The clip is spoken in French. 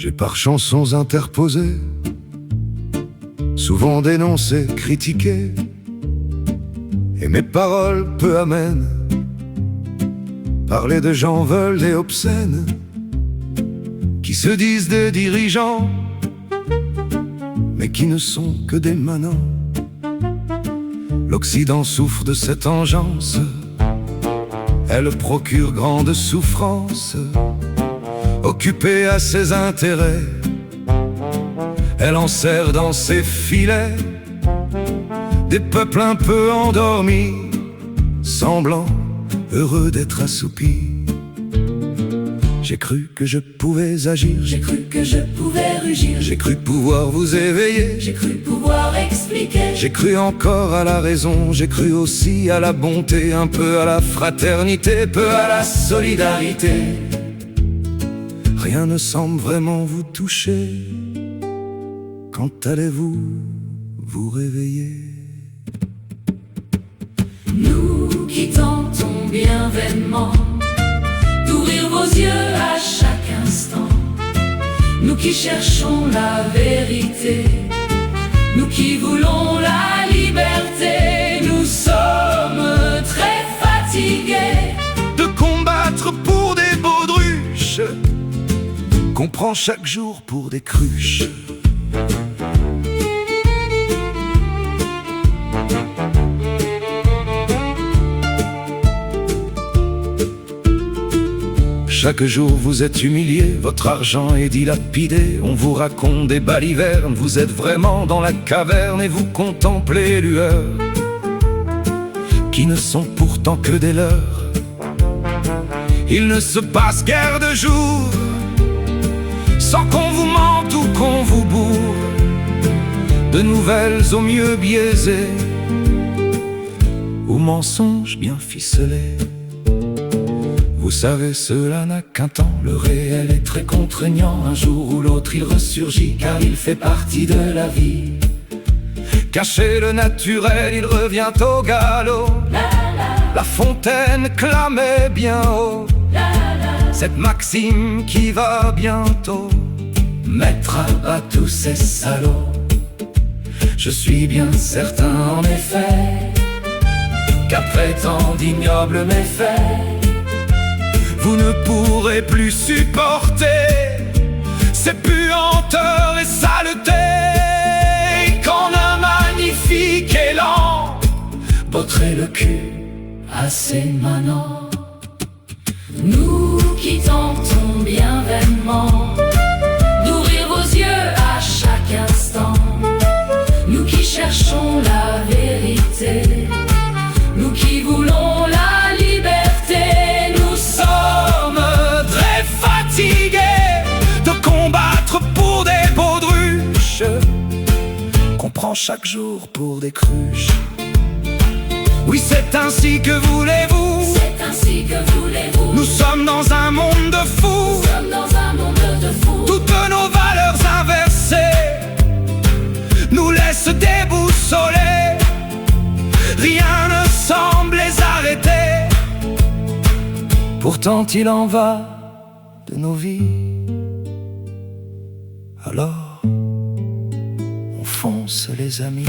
J'ai par chansons interposées souvent dénoncé, critiqué, et mes paroles peu amènes parler de gens veulent et obscènes qui se disent des dirigeants mais qui ne sont que des manants. L'Occident souffre de cette engeance, elle procure grande souffrance. Occupée à ses intérêts, elle enserre dans ses filets des peuples un peu endormis, semblant heureux d'être assoupis. J'ai cru que je pouvais agir, j'ai cru que je pouvais rugir, j'ai cru pouvoir vous éveiller, j'ai cru pouvoir expliquer, j'ai cru encore à la raison, j'ai cru aussi à la bonté, un peu à la fraternité, peu à la solidarité. Rien ne semble vraiment vous toucher. Quand allez-vous vous réveiller? Nous qui tentons bien vainement d'ouvrir vos yeux à chaque instant, nous qui cherchons la vérité, nous qui voulons la liberté, nous sommes très fatigués de combattre pour des baudruches qu'on prend chaque jour pour des cruches. Chaque jour vous êtes humilié, votre argent est dilapidé. On vous raconte des balivernes, vous êtes vraiment dans la caverne et vous contemplez les lueurs qui ne sont pourtant que des leurs. Il ne se passe guère de jour sans qu'on vous mente ou qu'on vous bourre de nouvelles au mieux biaisées ou mensonges bien ficelés. Vous savez, cela n'a qu'un temps, le réel est très contraignant. Un jour ou l'autre il ressurgit, car il fait partie de la vie. Cacher le naturel, il revient au galop. La Fontaine clamait bien haut cette maxime qui va bientôt mettre à bas tous ces salauds. Je suis bien certain en effet qu'après tant d'ignobles méfaits, vous ne pourrez plus supporter ces puanteurs et saletés. Qu'en un magnifique élan botterait le cul à ces manants. Nous qui tentons bien vainement d'ouvrir vos yeux à chaque instant, nous qui cherchons la vérité, nous qui voulons la liberté, nous sommes très fatigués de combattre pour des baudruches qu'on prend chaque jour pour des cruches. Oui, c'est ainsi que voulez-vous, c'est ainsi que voulez-vous. Nous sommes dans un monde de fous, nous sommes dans un monde de fous. Toutes nos valeurs inversées nous laissent déboussolés. Rien ne semble les arrêter. Pourtant il en va de nos vies. Alors on fonce les amis.